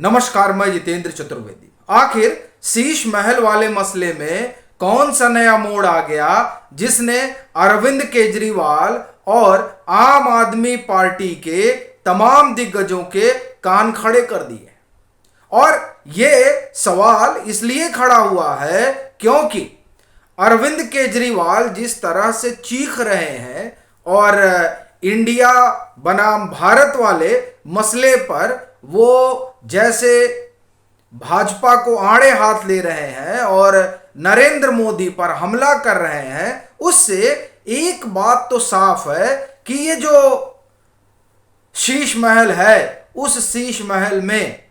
नमस्कार, मैं जितेंद्र चतुर्वेदी। आखिर शीश महल वाले मसले में कौन सा नया मोड़ आ गया जिसने अरविंद केजरीवाल और आम आदमी पार्टी के तमाम दिग्गजों के कान खड़े कर दिए। और यह सवाल इसलिए खड़ा हुआ है क्योंकि अरविंद केजरीवाल जिस तरह से चीख रहे हैं और इंडिया बनाम भारत वाले मसले पर वो जैसे भाजपा को आड़े हाथ ले रहे हैं और नरेंद्र मोदी पर हमला कर रहे हैं, उससे एक बात तो साफ है कि ये जो शीश महल है, उस शीश महल में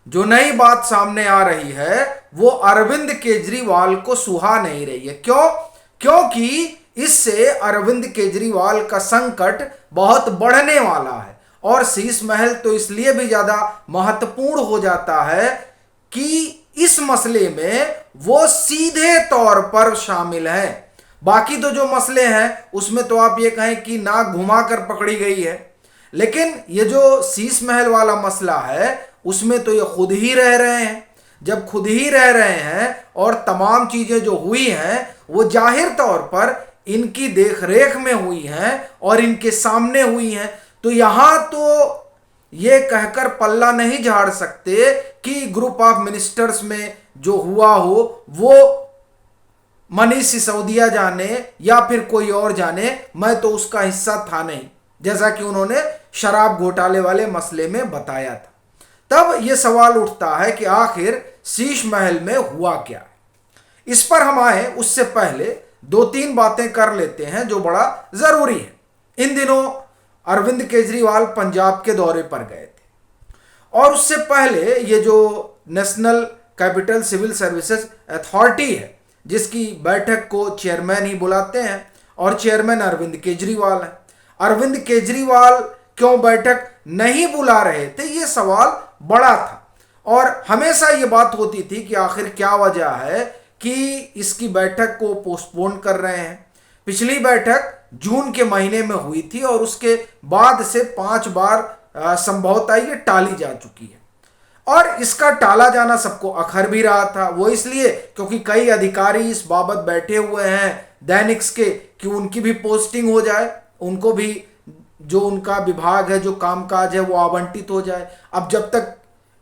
जो नई बात सामने आ रही है वो अरविंद केजरीवाल को सुहा नहीं रही है। क्योंकि इससे अरविंद केजरीवाल का संकट बहुत बढ़ने वाला है। और शीश महल तो इसलिए भी ज्यादा महत्वपूर्ण हो जाता है कि इस मसले में वो सीधे तौर पर शामिल है। बाकी तो जो मसले हैं उसमें तो आप ये कहें कि नाक घुमा कर पकड़ी गई है, लेकिन ये जो शीश महल वाला मसला है उसमें तो ये खुद ही रह रहे हैं। जब खुद ही रह रहे हैं और तमाम चीजें जो हुई हैं वो जाहिर तौर पर इनकी देखरेख में हुई हैं और इनके सामने हुई हैं, तो यहां तो ये कहकर पल्ला नहीं झाड़ सकते कि ग्रुप ऑफ मिनिस्टर्स में जो हुआ हो वो मनीष सिसोदिया जाने या फिर कोई और जाने, मैं तो उसका हिस्सा था नहीं, जैसा कि उन्होंने शराब घोटाले वाले मसले में बताया था। तब यह सवाल उठता है कि आखिर शीश महल में हुआ क्या। इस पर हम आए उससे पहले दो तीन बातें कर लेते हैं जो बड़ा जरूरी है। इन दिनों अरविंद केजरीवाल पंजाब के दौरे पर गए थे और उससे पहले ये जो national capital civil services authority है जिसकी बैठक को चेयरमैन ही बुलाते हैं और चेयरमैन अरविंद केजरीवाल है। अरविंद केजरीवाल क्यों बैठक नहीं बुला रहे थे, ये सवाल बड़ा था और हमेशा ये बात होती थी कि आखिर क्या वजह है कि इसकी बैठक को पोस्टपोन कर रहे हैं। पिछली बैठक जून के महीने में हुई थी और उसके बाद से 5 बार संभवतः ये टाली जा चुकी है और इसका टाला जाना सबको अखर भी रहा था। वो इसलिए क्योंकि कई अधिकारी इस बाबत बैठे हुए हैं दैनिक्स के कि उनकी भी पोस्टिंग हो जाए, उनको भी जो उनका विभाग है, जो कामकाज है वो आवंटित हो जाए। अब जब तक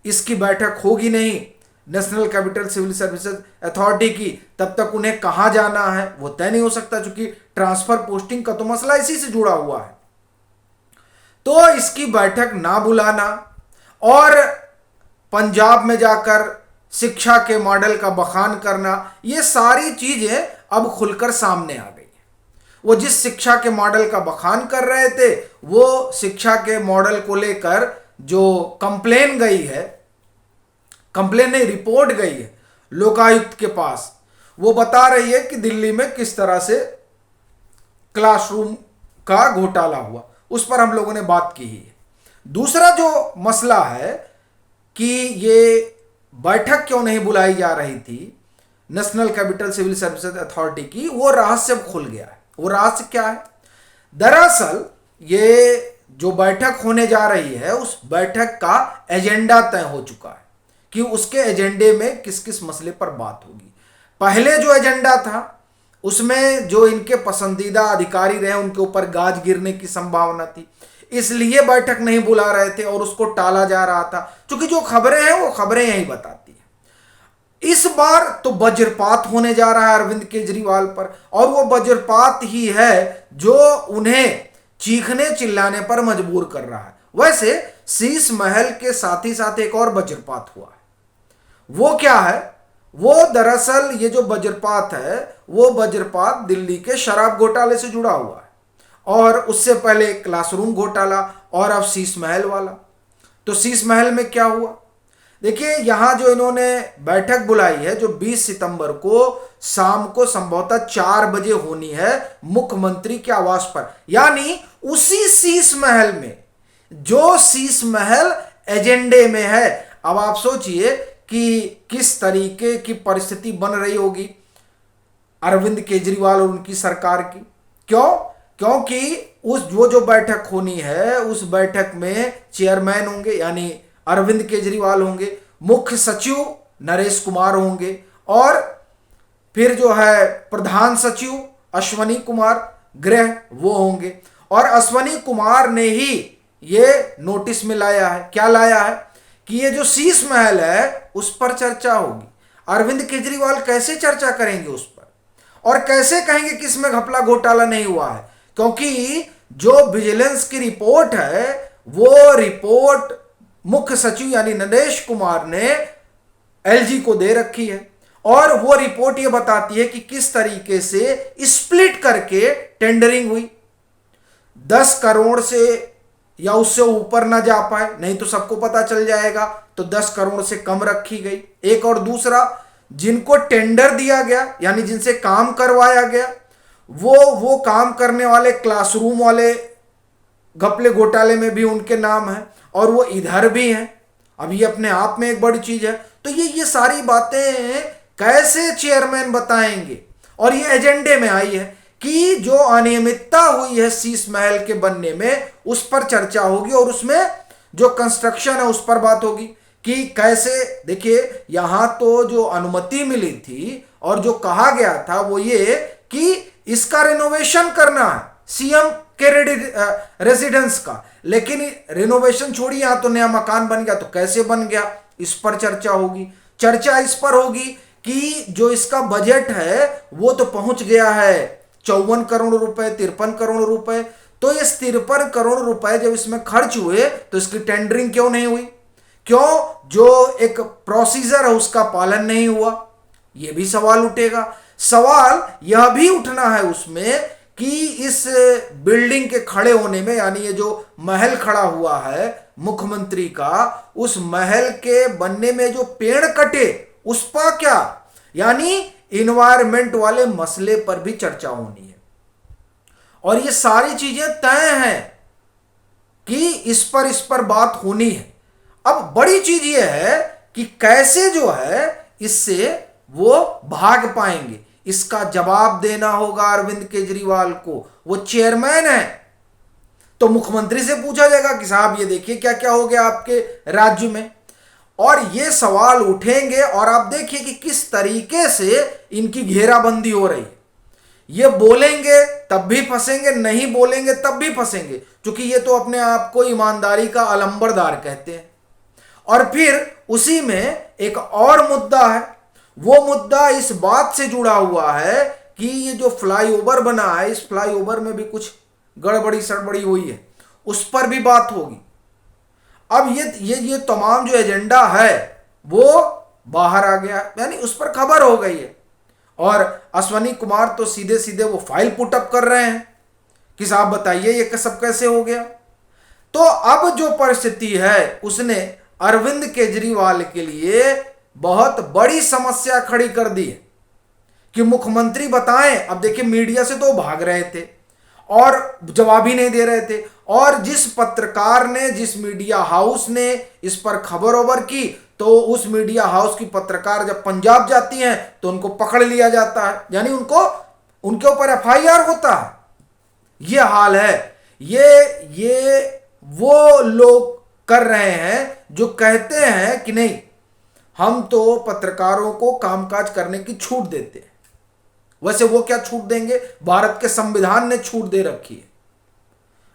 इसकी बैठक होगी नहीं national capital civil services authority की, तब तक उन्हें कहां जाना है वो तय नहीं हो सकता, क्योंकि ट्रांसफर पोस्टिंग का तो मसला इसी से जुड़ा हुआ है। तो इसकी बैठक ना बुलाना और पंजाब में जाकर शिक्षा के मॉडल का बखान करना, ये सारी चीजें अब खुलकर सामने आ गई है। वो जिस शिक्षा के मॉडल का बखान कर रहे थे वो शिक्षा के मॉडल को लेकर जो कंप्लेन गई है, कंप्लेन नहीं रिपोर्ट गई है लोकायुक्त के पास, वो बता रही है कि दिल्ली में किस तरह से क्लासरूम का घोटाला हुआ, उस पर हम लोगों ने बात की है। दूसरा जो मसला है कि ये बैठक क्यों नहीं बुलाई जा रही थी national capital civil services authority की, वो रहस्य खुल गया है। वो रहस्य क्या है? दरअसल ये जो बैठक होने जा रही है उस बैठक का एजेंडा तय हो चुका है कि उसके एजेंडे में किस किस मसले पर बात होगी। पहले जो एजेंडा था उसमें जो इनके पसंदीदा अधिकारी रहे उनके ऊपर गाज गिरने की संभावना थी, इसलिए बैठक नहीं बुला रहे थे और उसको टाला जा रहा था, क्योंकि जो खबरें हैं वो खबरें यही बताती हैं। इस बार तो वज्रपात होने जा रहा है अरविंद केजरीवाल पर, और वो वज्रपात ही है जो उन्हें चीखने चिल्लाने पर मजबूर कर रहा है। वैसे शीश महल के साथ ही साथ एक और वज्रपात हुआ है। वो क्या है? वो दरअसल ये जो वज्रपात है वो वज्रपात दिल्ली के शराब घोटाले से जुड़ा हुआ है और उससे पहले क्लासरूम घोटाला और अब शीश महल वाला। तो शीश महल में क्या हुआ? देखिए, यहां जो इन्होंने बैठक बुलाई है जो 20 सितंबर को शाम को संभवतः 4 बजे होनी है मुख्यमंत्री के आवास पर, यानी उसी शीश महल में जो शीश महल एजेंडे में है। अब आप सोचिए कि किस तरीके की परिस्थिति बन रही होगी अरविंद केजरीवाल और उनकी सरकार की। क्योंकि उस जो बैठक होनी है उस बैठक में चेयरमैन होंगे, यानी अरविंद केजरीवाल होंगे, मुख्य सचिव नरेश कुमार होंगे, और फिर जो है प्रधान सचिव अश्वनी कुमार गृह वो होंगे। और अश्वनी कुमार ने ही ये नोटिस में लाया है, क्या लाया है कि ये जो शीश महल है उस पर चर्चा होगी। अरविंद केजरीवाल कैसे चर्चा करेंगे उस पर, और कैसे कहेंगे कि इसमें घपला घोटाला नहीं हुआ है, क्योंकि जो विजिलेंस की रिपोर्ट है वो रिपोर्ट मुख्य सचिव यानी नरेश कुमार ने एलजी को दे रखी है, और वो रिपोर्ट ये बताती है कि किस तरीके से स्प्लिट करके टेंडरिंग हुई। 10 करोड़ से या उससे ऊपर ना जा पाए, नहीं तो सबको पता चल जाएगा, तो 10 करोड़ से कम रखी गई। एक और दूसरा, जिनको टेंडर दिया गया यानी जिनसे काम करवाया गया वो काम करने वाले क्लासरूम वाले घपले घोटाले में भी उनके नाम है, और वो इधर भी हैं। अब ये अपने आप में एक बड़ी चीज है। तो ये सारी बातें कैसे चेयरमैन बताएंगे, और ये एजेंडे में आई है कि जो अनियमितता हुई है शीश महल के बनने में उस पर चर्चा होगी, और उसमें जो कंस्ट्रक्शन है उस पर बात होगी कि कैसे। देखिए, यहां तो जो अनुमति मिली थी और जो कहा गया था वो ये कि इसका रिनोवेशन करना है सीएम के रेजिडेंस का, लेकिन रिनोवेशन छोड़िए, यहां तो नया मकान बन गया, तो कैसे बन गया इस पर चर्चा होगी। चर्चा इस पर होगी कि जो इसका बजट है वो तो पहुंच गया है 54 करोड़ रुपए, 53 करोड़ रुपए, तो ये 53 करोड़ रुपए जब इसमें खर्च हुए तो इसकी टेंडरिंग क्यों नहीं हुई, क्यों जो एक प्रोसीजर है उसका पालन नहीं हुआ, यह भी सवाल उठेगा। सवाल यह भी उठना है उसमें कि इस बिल्डिंग के खड़े होने में, यानी ये जो महल खड़ा हुआ है मुख्यमंत्री का, उस महल के बनने में जो पेड़ कटे उस पर क्या, यानी इन्वायरमेंट वाले मसले पर भी चर्चा होनी है। और ये सारी चीजें तय हैं कि इस पर बात होनी है। अब बड़ी चीज ये है कि कैसे जो है इससे वो भाग पाएंगे, इसका जवाब देना होगा अरविंद केजरीवाल को। वो चेयरमैन है, तो मुख्यमंत्री से पूछा जाएगा कि साहब ये देखिए क्या क्या हो गया आपके राज्य में, और ये सवाल उठेंगे। और आप देखिए कि किस तरीके से इनकी घेराबंदी हो रही है। ये बोलेंगे तब भी फंसेंगे, नहीं बोलेंगे तब भी फंसेंगे, क्योंकि ये तो अपने आप को ईमानदारी का अलंबरदार कहते हैं। और फिर उसी में एक और मुद्दा है, वो मुद्दा इस बात से जुड़ा हुआ है कि ये जो फ्लाईओवर बना है, इस फ्लाईओवर में भी कुछ गड़बड़ी सड़बड़ी हुई है, उस पर भी बात होगी। अब ये तमाम जो एजेंडा है वो बाहर आ गया, यानी उस पर खबर हो गई है। और अश्वनी कुमार तो सीधे सीधे वो फाइल पुटअप कर रहे हैं कि साहब बताइए ये सब कैसे हो गया। तो अब जो परिस्थिति है उसने अरविंद केजरीवाल के लिए बहुत बड़ी समस्या खड़ी कर दी है कि मुख्यमंत्री बताएं। अब देखिए, मीडिया से तो भाग रहे थे और जवाब ही नहीं दे रहे थे, और जिस पत्रकार ने, जिस मीडिया हाउस ने इस पर खबर ओवर की, तो उस मीडिया हाउस की पत्रकार जब पंजाब जाती हैं तो उनको पकड़ लिया जाता है, यानी उनके ऊपर एफआईआर होता है। यह हाल है। ये वो लोग कर रहे हैं जो कहते हैं कि नहीं, हम तो पत्रकारों को कामकाज करने की छूट देते हैं। वैसे वो क्या छूट देंगे, भारत के संविधान ने छूट दे रखी है।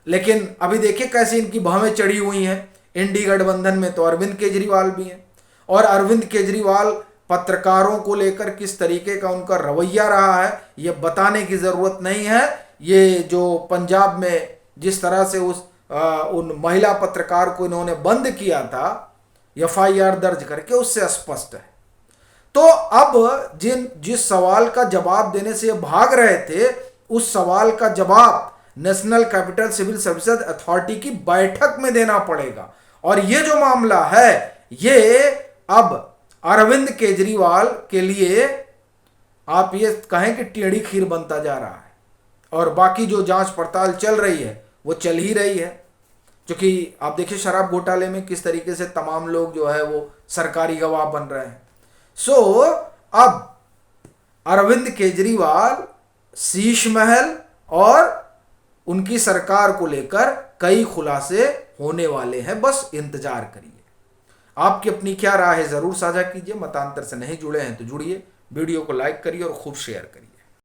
लेकिन अभी देखिए कैसे इनकी भवें चढ़ी हुई हैं। इंडी गठबंधन में तो अरविंद केजरीवाल भी हैं, और अरविंद केजरीवाल पत्रकारों को लेकर किस तरीके का उनका रवैया रहा है ये बताने की जरूरत नहीं है। ये जो पंजाब में जिस तरह से उन महिला पत्रकार को इन्होंने बंद किया था एफआईआर दर्ज करके, उससे स्पष्ट है। तो अब जिस सवाल का जवाब देने से ये भाग रहे थे, उस सवाल का जवाब national capital civil services authority की बैठक में देना पड़ेगा। और ये जो मामला है ये अब अरविंद केजरीवाल के लिए आप ये कहें कि टेढ़ी खीर बनता जा रहा है, और बाकी जो जांच पड़ताल चल रही है वो चल ही रही है। क्योंकि आप देखिए शराब घोटाले में किस तरीके से तमाम लोग जो है वो सरकारी गवाह बन रहे हैं। सो अब अरविंद केजरीवाल शीश महल और उनकी सरकार को लेकर कई खुलासे होने वाले हैं, बस इंतजार करिए। आपकी अपनी क्या राय है ज़रूर साझा कीजिए। मतांतर से नहीं जुड़े हैं तो जुड़िए, वीडियो को लाइक करिए और खूब शेयर करिए।